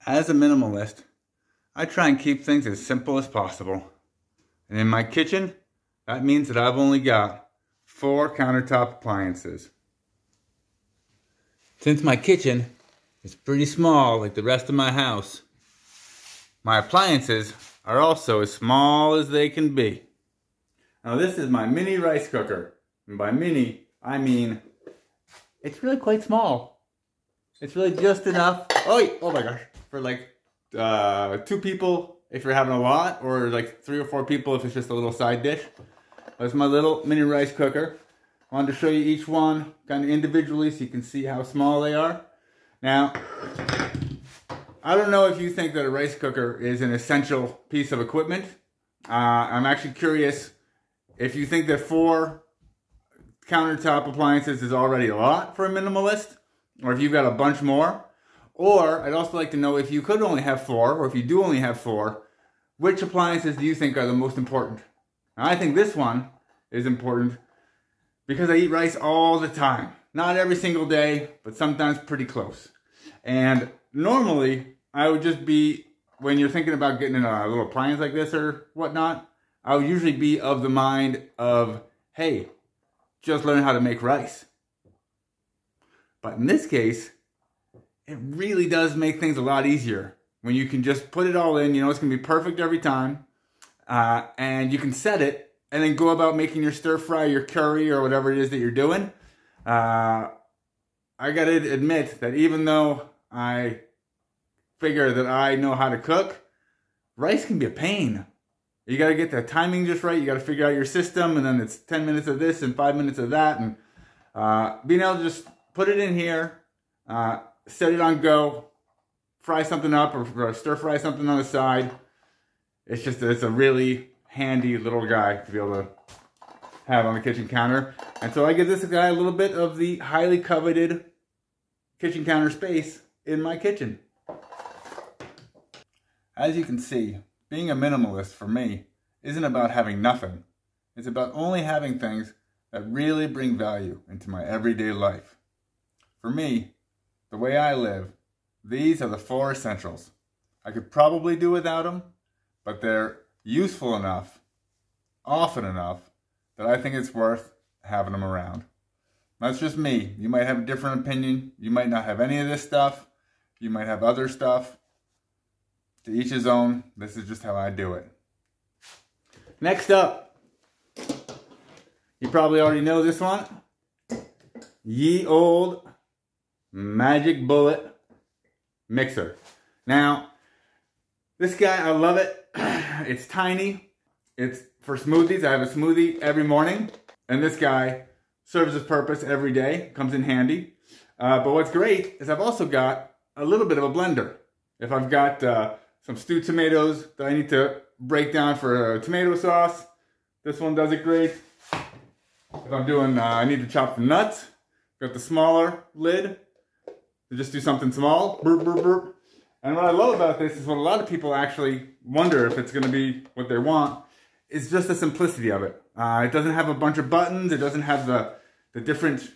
As a minimalist, I try and keep things as simple as possible. And in my kitchen, that means that I've only got 4 countertop appliances. Since my kitchen is pretty small like the rest of my house, my appliances are also as small as they can be. Now this is my mini rice cooker. And by mini, I mean it's really quite small. It's really just enough, oh my gosh, for like 2 people if you're having a lot, or like 3 or 4 people if it's just a little side dish. That's my little mini rice cooker. I wanted to show you each one kind of individually so you can see how small they are. Now, I don't know if you think that a rice cooker is an essential piece of equipment. I'm actually curious if you think that 4 countertop appliances is already a lot for a minimalist, or if you've got a bunch more. Or I'd also like to know if you could only have 4, or if you do only have 4, which appliances do you think are the most important? Now, I think this one is important because I eat rice all the time. Not every single day, but sometimes pretty close. And normally, I would just be, when you're thinking about getting a little appliance like this or whatnot, I would usually be of the mind of, hey, just learn how to make rice. But in this case, it really does make things a lot easier when you can just put it all in. You know it's going to be perfect every time. And you can set it and then go about making your stir fry, your curry, or whatever it is that you're doing. I got to admit that even though I figure that I know how to cook, rice can be a pain. You got to get the timing just right. You got to figure out your system, and then it's 10 minutes of this and 5 minutes of that. And being able to just put it in here, set it on go, fry something up, or stir fry something on the side. It's a really handy little guy to be able to have on the kitchen counter. And so I give this guy a little bit of the highly coveted kitchen counter space in my kitchen. As you can see, being a minimalist for me isn't about having nothing. It's about only having things that really bring value into my everyday life. For me, the way I live, these are the 4 essentials. I could probably do without them, but they're useful enough, often enough, that I think it's worth having them around. That's just me. You might have a different opinion. You might not have any of this stuff. You might have other stuff. To each his own. This is just how I do it. Next up, you probably already know this one. Ye old Magic Bullet mixer. Now, this guy, I love it. It's tiny. It's for smoothies. I have a smoothie every morning, and this guy serves his purpose every day. Comes in handy. But what's great is I've also got a little bit of a blender. If I've got some stewed tomatoes that I need to break down for a tomato sauce, this one does it great. If I'm doing, I need to chop the nuts, got the smaller lid to just do something small. Burp, burp, burp. And what I love about this is what a lot of people actually wonder if it's going to be what they want, is just the simplicity of it. It doesn't have a bunch of buttons. It doesn't have the different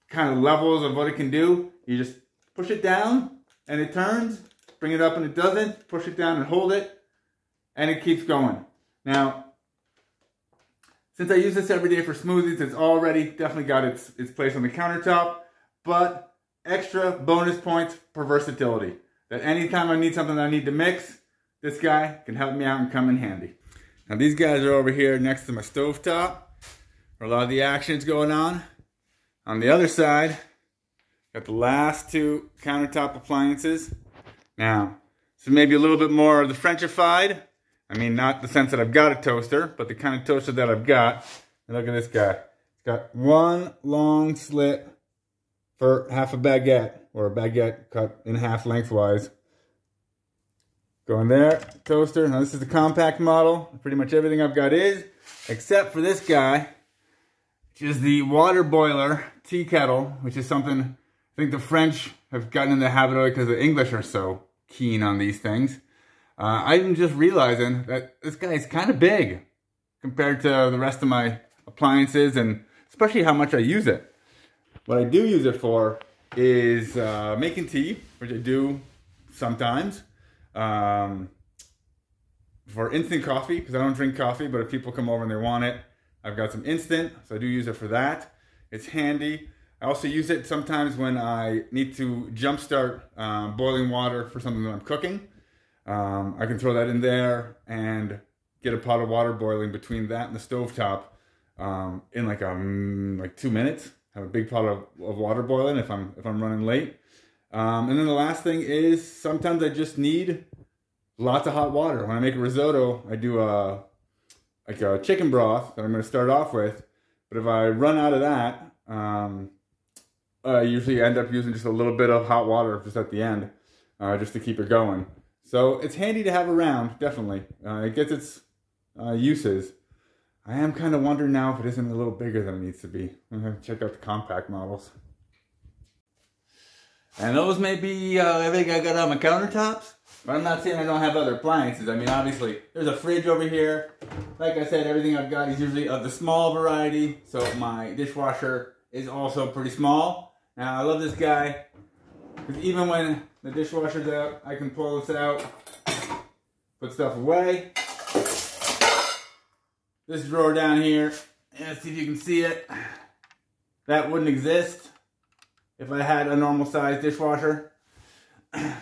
kind of levels of what it can do. You just push it down and it turns. Bring it up and it doesn't. Push it down and hold it. And it keeps going. Now, since I use this every day for smoothies, it's already definitely got its place on the countertop. But extra bonus points for versatility. That anytime I need something that I need to mix, this guy can help me out and come in handy. Now these guys are over here next to my stovetop, where a lot of the action's going on. On the other side, got the last 2 countertop appliances. Now, this is maybe a little bit more of the Frenchified. I mean, not the sense that I've got a toaster, but the kind of toaster that I've got. And look at this guy. It's got one long slit for half a baguette, or a baguette cut in half lengthwise. Go in there, toaster. Now this is the compact model. Pretty much everything I've got is, except for this guy, which is the water boiler tea kettle, which is something I think the French have gotten in the habit of because the English are so keen on these things. I'm just realizing that this guy is kind of big compared to the rest of my appliances, and especially how much I use it. What I do use it for is making tea, which I do sometimes. For instant coffee, because I don't drink coffee, but if people come over and they want it, I've got some instant, so I do use it for that. It's handy. I also use it sometimes when I need to jumpstart boiling water for something that I'm cooking. I can throw that in there and get a pot of water boiling between that and the stovetop in like 2 minutes. Have a big pot of water boiling if I'm running late. And then the last thing is sometimes I just need lots of hot water. When I make a risotto, I do a chicken broth that I'm going to start off with. But if I run out of that, I usually end up using just a little bit of hot water just at the end, just to keep it going. So it's handy to have around, definitely. It gets its uses. I am kind of wondering now if it isn't a little bigger than it needs to be. I'm going to check out the compact models. And those may be everything I got on my countertops. But I'm not saying I don't have other appliances. I mean, obviously, there's a fridge over here. Like I said, everything I've got is usually of the small variety. So my dishwasher is also pretty small. Now, I love this guy, because even when the dishwasher's out, I can pull this out, put stuff away. This drawer down here, let's see if you can see it. That wouldn't exist if I had a normal size dishwasher.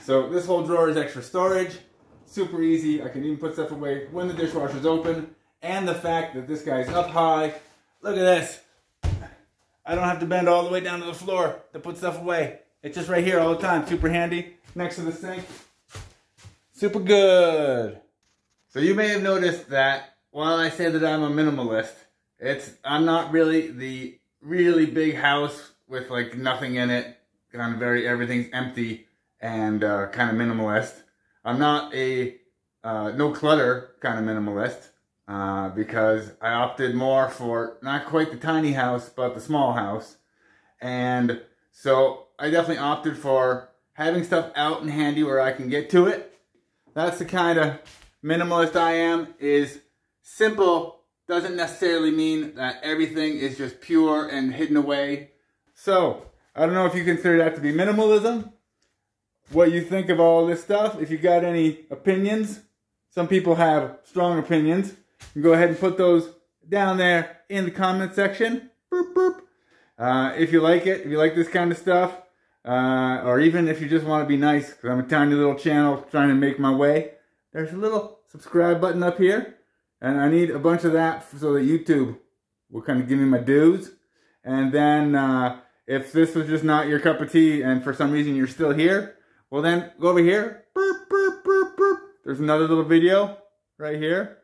So this whole drawer is extra storage, super easy. I can even put stuff away when the dishwasher's open. And the fact that this guy's up high, look at this. I don't have to bend all the way down to the floor to put stuff away. It's just right here all the time, super handy, next to the sink. Super good. So you may have noticed that while I say that I'm a minimalist, I'm not really the really big house with like nothing in it, and everything's empty and kind of minimalist. I'm not a no clutter kind of minimalist because I opted more for not quite the tiny house, but the small house. And so I definitely opted for having stuff out and handy where I can get to it. That's the kind of minimalist I am. Is simple doesn't necessarily mean that everything is just pure and hidden away. So I don't know if you consider that to be minimalism. What you think of all this stuff. If you got any opinions, some people have strong opinions. You can go ahead and put those down there in the comment section. Boop, boop. If you like it, if you like this kind of stuff, or even if you just want to be nice, because I'm a tiny little channel trying to make my way, there's a little subscribe button up here, and I need a bunch of that so that YouTube will kind of give me my dues. And then if this was just not your cup of tea and for some reason you're still here, well then go over here. Burp, burp, burp, burp. There's another little video right here.